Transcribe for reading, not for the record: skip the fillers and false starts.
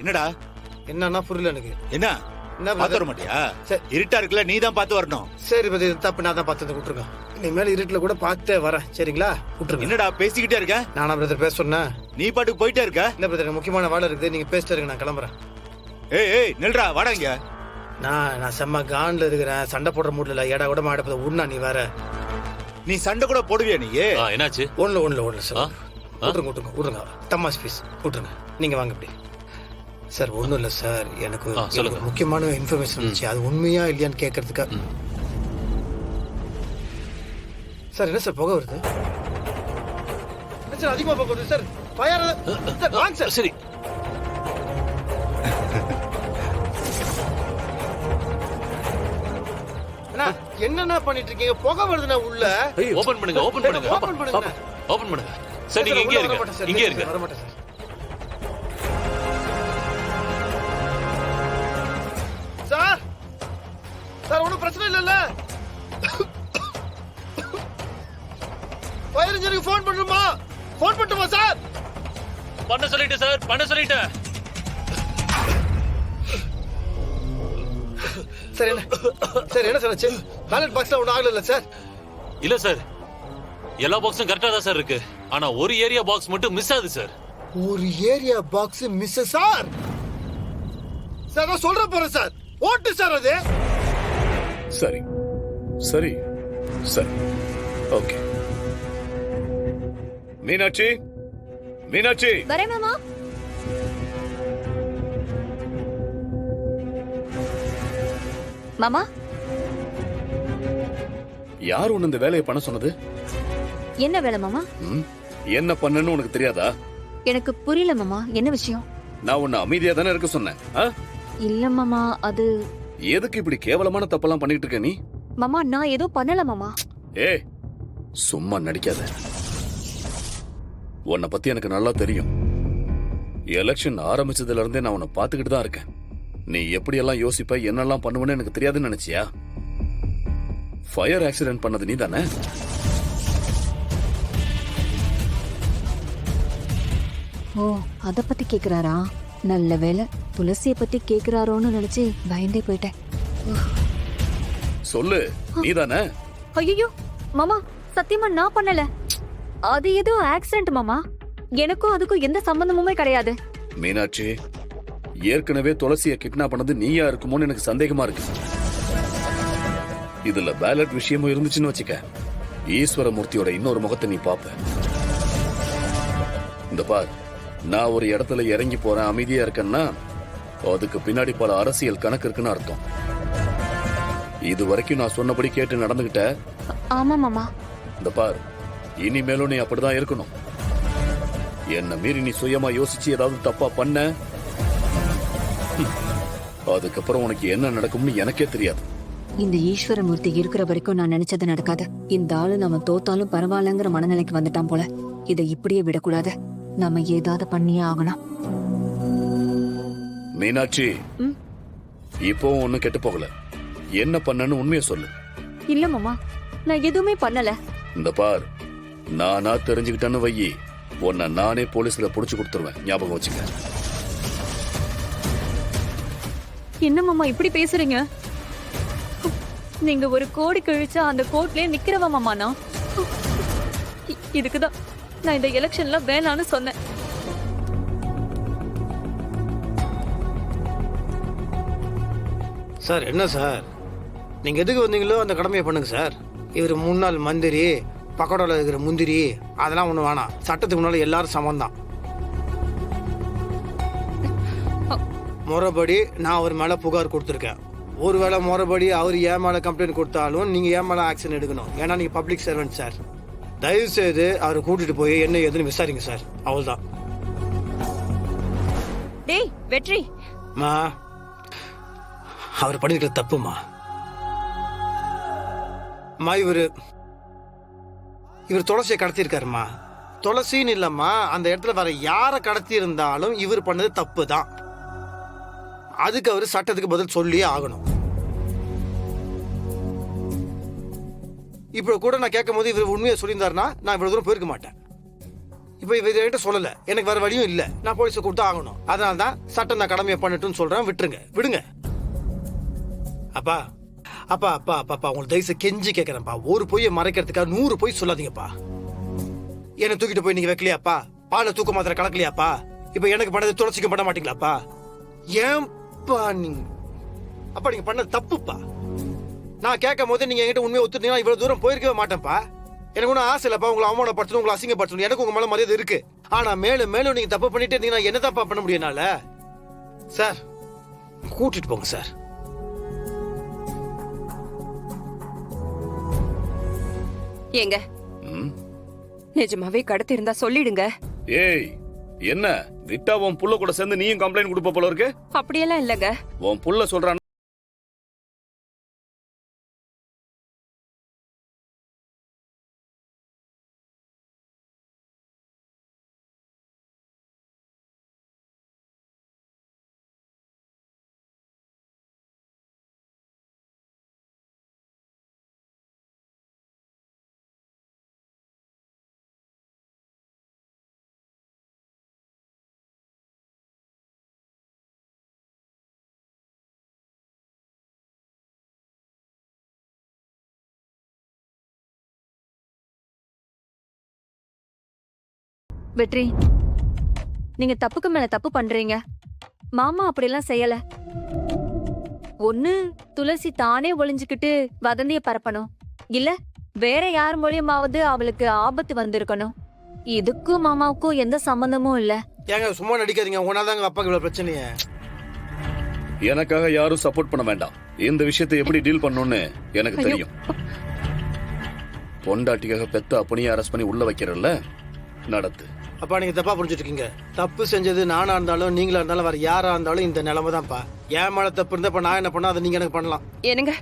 என்னடா என்னன்னா புரியல எனக்கு. என்ன என்ன பாத்து brother? வர மாட்டியா? சரி. இருட்டா இருக்குல்ல, நீ தான் பாத்து வரணும். சரி பதி, தப்பு நான் தான் பார்த்து விட்டுருங்க. இனிமேல் இருட்டுல கூட பார்த்தே வரேன், சரிங்களா? விட்டுருங்க. என்னடா பேசிக்கிட்டே இருக்க? நானா பிரதர் பேச சொன்னேன்? நீ பாட்டுக்கு போயிட்டே இருக்க. இல்ல பிரதர், எனக்கு முக்கியமான வேலை இருக்குது, நீங்க பேசிட்டு இருங்க, நான் கிளம்புறேன். ஏய் நில்றா, வாடா இங்க. நான் செம்ம கான்ல இருக்கிறேன், சண்டை போடுற மூட்ல ஏடா கூட மாடப்பத உண்ணா நீ வேற. நீ சண்டை கூட போடுவியா நீ? என்னாச்சு? ஒண்ணு சார். விட்டுருங்க தமாஸ் பீஸ் விட்டுருங்க. நீங்க வாங்க இப்படி. சார் ஒன்றும் இல்லை சார், எனக்கு சொல்லுங்க. முக்கியமான இன்ஃபர்மேஷன் இருந்துச்சு, அது உண்மையா இல்லையான்னு கேட்கறதுக்கா. சார் என்ன சார் புகை வருது? சார் அதிகமாக புகை வருது சார். ஃபயர் சார், வாங்க சார். சரி, என்னென்ன பண்ணிட்டு இருக்கீங்க? புகை வருதுண்ணா உள்ள. ஓபன் பண்ணுங்க. ஓபன் பண்ணுங்க. ஓபன் பண்ணுங்க. சரி, நீங்க இங்கே இருங்க. இங்கே இருங்க. வரமாட்டேன் சார். சார் சார் ஒன்றும் பிரச்சனை இல்லைல்ல? ஃபயர் இன்ஜினுக்கு ஃபோன் பண்ணட்டுமா சார்? பண்ண சொல்லிட்டேன் சார், பண்ண சொல்லிட்டேன். சார் என்ன சார் ஆச்சு? பேலட் பாக்ஸ்ல ஒன்றும் ஆகல சார்? இல்ல சார், எல்லா பாக்ஸும் கரெக்டா தான் சார் இருக்கு. ஆனா ஒரு ஏரியா பாக்ஸ் மட்டும் மிஸ் ஆகுது சார். ஒரு area box miss sir? Sir நான் சொல்ற போறேன் சார். ஓட்டு சார் அது. சரி சரி சரி, ஓகே. மீனாட்சி வரேன் மாமா. மாமா, யார் உன்னை இந்த வேலையை பண்ண சொன்னது? என்ன வேலை மாமா? என்ன பண்ணன்னு உனக்கு தெரியாதா? எனக்கு புரியல மாமா, என்ன விஷயம்? நான் உன்னை அமைதியா தானே இருக்க சொன்னேன். இல்ல மாமா, அது எதுக்கு இப்படி கேவலமான தப்பெல்லாம் பண்ணிட்டு இருக்க நீ? மாமா நான் ஏதோ பண்ணல மாமா. ஏய், சும்மா நடிக்காத. உன்னை பத்தி எனக்கு நல்லா தெரியும். எலெக்ஷன் ஆரம்பிச்சதுல இருந்தே நான் உன்னை பாத்துக்கிட்டு தான் இருக்கேன். நீ எப்படியெல்லாம் யோசிப்ப, என்னெல்லாம் பண்ணுவேன்னு எனக்கு தெரியாதுன்னு நினைச்சியா? ஃபயர் ஆக்சிடென்ட் பண்ணது நீ தானே? ஓ, அத பத்தி கேக்குறாரா? நல்ல வேலை, துளசிய பத்தி கேக்குறாரோன்னு நினைச்சு பயந்தே போயிட்டேன். சொல்லு, நீ தானே? ஐயோ மாமா, சத்தியமா நான் பண்ணல. அது ஏதோ ஆக்சிடென்ட் மாமா. எனக்கும் அதுக்கும் எந்த சம்பந்தமுமே கிடையாது. மீனாட்சி, ஏற்கனவே துளசிய கிட்னாப் பண்ணது நீயா இருக்குமோன்னு எனக்கு சந்தேகமா இருக்கு. இதுல பேலட் விஷயமும் இருந்துச்சுன்னு வச்சுக்க, ஈஸ்வரமூர்த்தியோட இன்னொரு முகத்தை நீ பாப்ப. இந்த பார், நான் ஒரு இடத்துல இறங்கி போறேன், அமைதியா இருக்கேன்னா அதுக்கு பின்னாடி பல அரசியல் கணக்கு இருக்குன்னு அர்த்தம். இது வரைக்கும் நான் சொன்னபடி கேட்டு நடந்துகிட்ட. ஆமா மாமா. இந்த பார், இனிமேலும் நீ அப்படிதான் இருக்கணும். என்ன மீறி நீ சுயமா யோசிச்சு ஏதாவது தப்பா பண்ண, அதுக்கப்புறம் உனக்கு என்ன நடக்கும்னு எனக்கே தெரியாது. இந்த ஈஸ்வரமூர்த்தி இருக்கிற வரைக்கும் நான் நினைச்சது நடக்காது. இந்த ஆளு நம்ம தோத்தாலும் பரவாயில்லங்கிற மனநிலைக்கு வந்துட்டான் போல. இதை இப்படியே விடக்கூடாது, நாம ஏதாவது பண்ணியே ஆகணும். மீனாட்சி, இப்போ ஒன்னும் கெட்டு போகல. என்ன பண்ணன்னு உண்மையை சொல்லு. இல்ல மாமா, நான் எதுவுமே பண்ணல. இந்த பார், நானா தெரிஞ்சுக்கிட்டேன்னு வையி, உன்னை நானே போலீஸ்ல புடிச்சு கொடுத்துருவேன், ஞாபகம் வச்சுக்க. என்ன மாமா இப்படி பேசுறீங்க? நீங்க ஒரு கோடி கழிச்சா அந்த கோர்ட்லயே நிக்கிறவ மாமா நான். இதுக்குதான் நான் இந்த எலெக்ஷன்ல வேணான்னு சொன்னேன். சார் என்ன சார், நீங்க எதுக்கு வந்தீங்களோ அந்த கடமையை பண்ணுங்க சார். இவர் முன்னாள் மந்திரி, பக்கோடால இருக்கிற முந்திரி, அதெல்லாம் ஒண்ணு வேணாம். சட்டத்துக்கு முன்னால எல்லாரும் சமம் தான். முறைப்படி நான் அவர் மேல புகார் கொடுத்துருக்கேன். ஒருவேளை முறைப்படி அவர் ஏன் மேல கம்ப்ளைண்ட் கொடுத்தாலும் நீங்க ஏன் மேல ஆக்ஷன் எடுக்கணும். ஏன்னா நீங்க பப்ளிக் சர்வெண்ட் சார். தயவு செய்து அவரை கூட்டிட்டு போய் என்ன எதுன்னு விசாரிங்க சார், அவ்வளவுதான். டேய் வெற்றி, மா, அவர் பண்ணிருக்கிற தப்புமா. அம்மா, இவர் துளசியை கடத்தியிருக்காருமா. துளசின்னு இல்லம்மா, அந்த இடத்துல வேற யாரை கடத்தி இருந்தாலும் இவர் பண்ணது தப்பு தான். அதுக்கு அவர் சட்டத்துக்கு பதில் சொல்லியே ஆகணும். இப்ப கூட நான் கேட்கும் போது இவர் உண்மையை சொல்லியிருந்தாருன்னா நான் இவ்வளவு தூரம் போயிருக்க மாட்டேன். இப்போ இவ என்கிட்ட சொல்லல, எனக்கு வேற வழியும் இல்ல, நான் போலீஸை கொடுத்து ஆகணும். அதனால தான் சட்டம் நான் கடமையை பண்ணட்டும்னு சொல்றேன். விட்டுருங்க, விடுங்க. அப்பா அப்பா அப்பா அப்பா அப்பா உங்களுக்கு தயவுசு கெஞ்சி கேட்கறேன்ப்பா, ஒரு பொய்யை மறைக்கிறதுக்காக 100 பொய் சொல்லாதீங்கப்பா. என்ன தூக்கிட்டு போய் நீங்க வைக்கலையாப்பா? பாலை தூக்க மாத்திர கலக்கலையாப்பா? இப்ப எனக்கு பண்ணது துளசிக்க பண்ண மாட்டீங்களாப்பா? ஏன்பா நீங்க அப்பா நீங்க பண்ணது தப்புப்பா. நான் கேட்கும் போது நீங்க என்கிட்ட உண்மையை ஒத்துட்டீங்கன்னா இவ்வளவு தூரம் போயிருக்கவே மாட்டேன்ப்பா. எனக்கு ஒன்றும் ஆசை இல்லப்பா உங்களை அவமானப்படுத்தணும், உங்களை அசிங்கப்படுத்தணும். எனக்கு உங்க மேல மரியாதை இருக்கு. ஆனா மேலும் மேலும் நீங்க தப்பு பண்ணிட்டே இருந்தீங்கன்னா என்ன தப்பா பண்ண முடியும் என்னால? சார் கூட்டிட்டு போங்க சார். ஏங்க ம்? நிஜமாவே கடத்தி இருந்தா சொல்லிடுங்க. ஏய் என்ன விட்டா உன் புள்ள கூட சேர்ந்து நீயும் கம்ப்ளைண்ட் கொடுப்ப போல இருக்கு. அப்படியெல்லாம் இல்லங்க. உன் புள்ள சொல்றான். வெற்றி, நீங்க தப்புக்கு மேல தப்பு பண்றீங்க. மாமா அப்படியெல்லாம் செய்யல. ஒண்ணு துளசி தானே ஒளிஞ்சுக்கிட்டு வதந்திய பரப்பணும், இல்ல வேற யார் மூலியமாவது அவளுக்கு ஆபத்து வந்திருக்கணும். இதுக்கும் மாமாவுக்கும் எந்த சம்பந்தமும் இல்ல. ஏங்க சும்மா நடிக்காதீங்க, உங்களாதாங்க அப்பாக்கு இவ்வளவு பிரச்சனையே. எனக்காக யாரும் சப்போர்ட் பண்ண வேண்டாம். இந்த விஷயத்தை எப்படி டீல் பண்ணணும்னு எனக்கு தெரியும். பொண்டாட்டிக்காக பெத்த அப்பனையே அரெஸ்ட் பண்ணி உள்ள வைக்கிறல்ல, நடத்து. அப்பா நீங்க தப்பா புரிஞ்சுட்டு இருக்கீங்க. தப்பு செஞ்சது நானா இருந்தாலும் நீங்களா இருந்தாலும் வேற யாரா இருந்தாலும் இந்த நிலைமை தான்ப்பா. ஏன் மேல தப்பு இருந்தா இப்ப நான் என்ன பண்ணா அதை நீங்க எனக்கு பண்ணலாம். என்னங்க